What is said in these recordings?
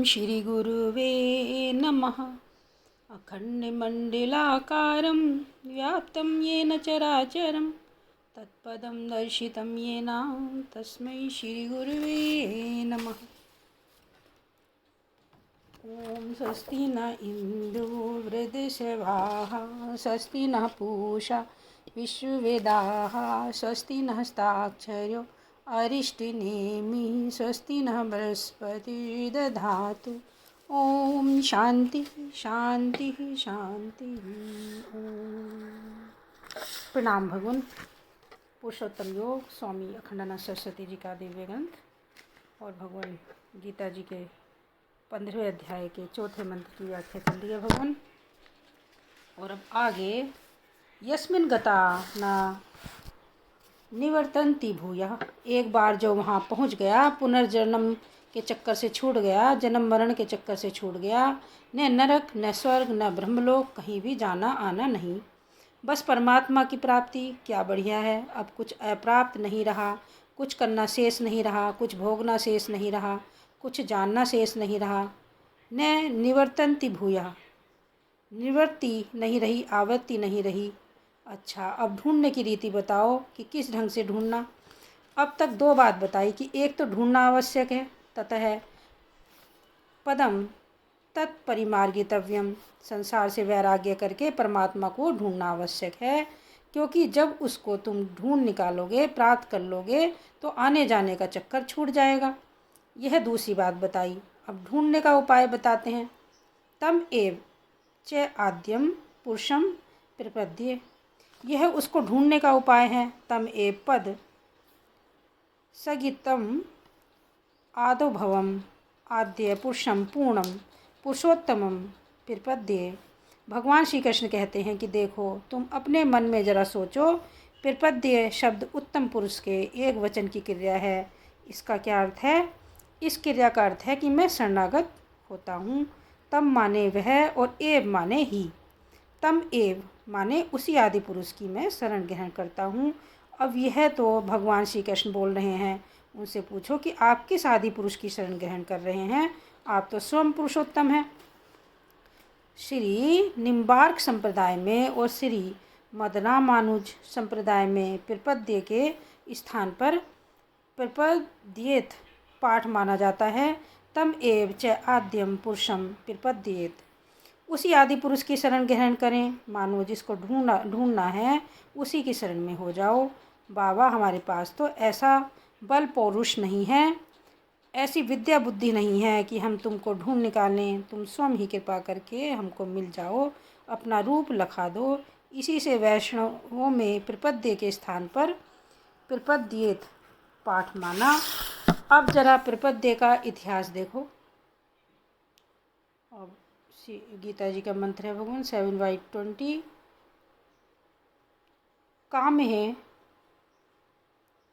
श्रीगुरुवे नमः। अखण्डमण्डलाकारं व्याप्तं येन चराचरं तत्पदं दर्शितं येन तस्मै श्रीगुरुवे नमः। ॐ स्वस्ति न इन्दो वृद्धश्रवाः स्वस्ति नः पूषा विश्ववेदाः स्वस्ति नः हस्ताक्षरो अरिष्टनेमि स्वस्ति नः बृहस्पतिर्दधातु। ओम शांति शांति शांति। प्रणाम भगवान। पुरुषोत्तम योग स्वामी अखंडानंद सरस्वती जी का दिव्य ग्रंथ और भगवान गीता जी के 15वें अध्याय के 4थे मंत्र की व्याख्या चल रही है भगवान। और अब आगे यस्मिन् गता न निवर्तन्ति भूयः, एक बार जो वहाँ पहुँच गया, पुनर्जन्म के चक्कर से छूट गया, जन्म मरण के चक्कर से छूट गया, न नरक न स्वर्ग न ब्रह्मलोक, कहीं भी जाना आना नहीं, बस परमात्मा की प्राप्ति। क्या बढ़िया है। अब कुछ अप्राप्त नहीं रहा, कुछ करना शेष नहीं रहा, कुछ भोगना शेष नहीं रहा, कुछ जानना शेष नहीं रहा। न निवर्तन्ति भूयः, निवृत्ति नहीं रही, आवृत्ति नहीं रही। अच्छा, अब ढूंढने की रीति बताओ कि किस ढंग से ढूंढना। अब तक दो बात बताई कि एक तो ढूंढना आवश्यक है, ततः पदम तत्परिमार्गितव्यम, संसार से वैराग्य करके परमात्मा को ढूंढना आवश्यक है, क्योंकि जब उसको तुम ढूंढ निकालोगे, प्राप्त कर लोगे, तो आने जाने का चक्कर छूट जाएगा। यह दूसरी बात बताई। अब ढूंढने का उपाय बताते हैं। तम एव च आद्यम पुरुषम प्रपद्ये, यह उसको ढूंढने का उपाय है। तम एव पद सगितम आदो भवम आद्य पुरुषम पूर्णम पुरुषोत्तमम प्रपद्ये। भगवान श्री कृष्ण कहते हैं कि देखो, तुम अपने मन में जरा सोचो, प्रपद्ये शब्द उत्तम पुरुष के एक वचन की क्रिया है। इसका क्या अर्थ है? इस क्रिया का अर्थ है कि मैं शरणागत होता हूँ। तम माने वह और एव माने ही। तम एव माने उसी आदि पुरुष की मैं शरण ग्रहण करता हूँ। अब यह तो भगवान श्री कृष्ण बोल रहे हैं। उनसे पूछो कि आप किस आदि पुरुष की शरण ग्रहण कर रहे हैं? आप तो स्वयं पुरुषोत्तम हैं। श्री निम्बार्क संप्रदाय में और श्री मदनामानुज संप्रदाय में प्रपद्ये के स्थान पर प्रपद्येत पाठ माना जाता है। तम एव च आद्यम पुरुषम प्रपद्येत, उसी आदि पुरुष की शरण ग्रहण करें। मानो जिसको ढूंढना है उसी की शरण में हो जाओ। बाबा, हमारे पास तो ऐसा बल पौरुष नहीं है, ऐसी विद्या बुद्धि नहीं है कि हम तुमको ढूंढ निकालें। तुम स्वयं ही कृपा करके हमको मिल जाओ, अपना रूप लखा दो। इसी से वैष्णवों में प्रपद्ये के स्थान पर प्रपद्येत पाठ माना। अब जरा प्रपद्ये का इतिहास देखो। अब गीता जी का मंत्र है भगवान 7/20। काम है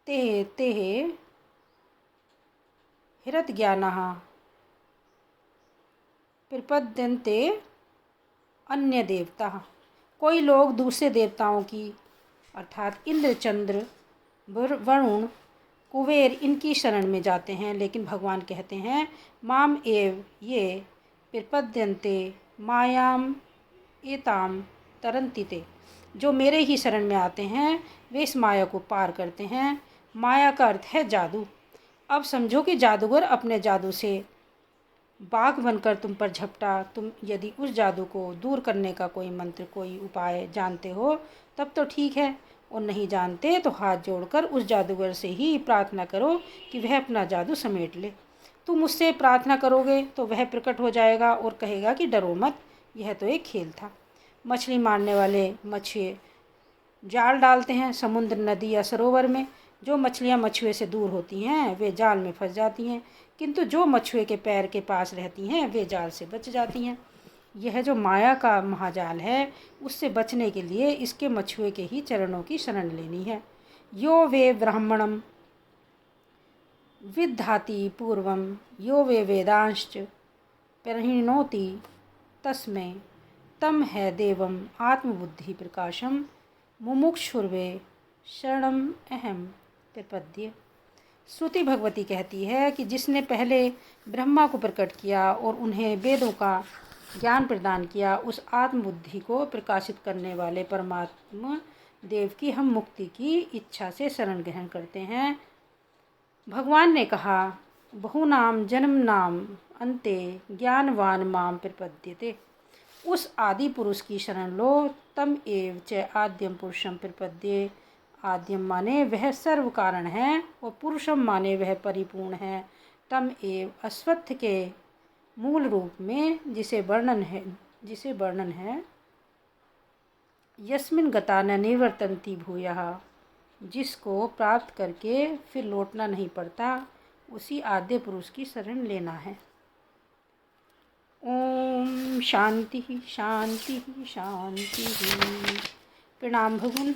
ते ते हिरत ज्ञानः प्रपद्यन्ते अन्य देवता। कोई लोग दूसरे देवताओं की अर्थात इंद्र, चंद्र, वरुण, कुबेर, इनकी शरण में जाते हैं, लेकिन भगवान कहते हैं माम एव ये प्रपद्यन्ते मायाम एताम तरन्तिते, जो मेरे ही शरण में आते हैं वे इस माया को पार करते हैं। माया का अर्थ है जादू। अब समझो कि जादूगर अपने जादू से बाघ बनकर तुम पर झपटा। तुम यदि उस जादू को दूर करने का कोई मंत्र, कोई उपाय जानते हो तब तो ठीक है, और नहीं जानते तो हाथ जोड़कर उस जादूगर से ही प्रार्थना करो कि वह अपना जादू समेट ले। तुम उससे प्रार्थना करोगे तो वह प्रकट हो जाएगा और कहेगा कि डरो मत, यह तो एक खेल था। मछली मारने वाले मछुए जाल डालते हैं समुद्र, नदी या सरोवर में। जो मछलियाँ मछुए से दूर होती हैं वे जाल में फंस जाती हैं, किंतु जो मछुए के पैर के पास रहती हैं वे जाल से बच जाती हैं। यह जो माया का महाजाल है, उससे बचने के लिए इसके मछुए के ही चरणों की शरण लेनी है। यो वे ब्राह्मणम विद्धाति पूर्वम यो वे वेदांश्च परिणोति तस्मै तम है देवम आत्मबुद्धि प्रकाशम मुमुक्षुर्वे शरणम अहम प्रपद्ये। श्रुति भगवती कहती है कि जिसने पहले ब्रह्मा को प्रकट किया और उन्हें वेदों का ज्ञान प्रदान किया, उस आत्मबुद्धि को प्रकाशित करने वाले परमात्मा देव की हम मुक्ति की इच्छा से शरण ग्रहण करते हैं। भगवान ने कहा, बहुनाम जन्म नाम अन्ते ज्ञानवान माम प्रपद्यते। उस आदि पुरुष की शरण लो, तम एव च आद्यम पुरुषम प्रपद्ये। आद्यम माने वह सर्व कारण है और पुरुषम माने वह परिपूर्ण है। तम एव अश्वत्थ के मूल रूप में जिसे वर्णन है यस्मिन गता न निवर्तन्ति भूयः, जिसको प्राप्त करके फिर लौटना नहीं पड़ता, उसी आद्य पुरुष की शरण लेना है। ओम शांति शांति शांति। प्रणाम भगवान।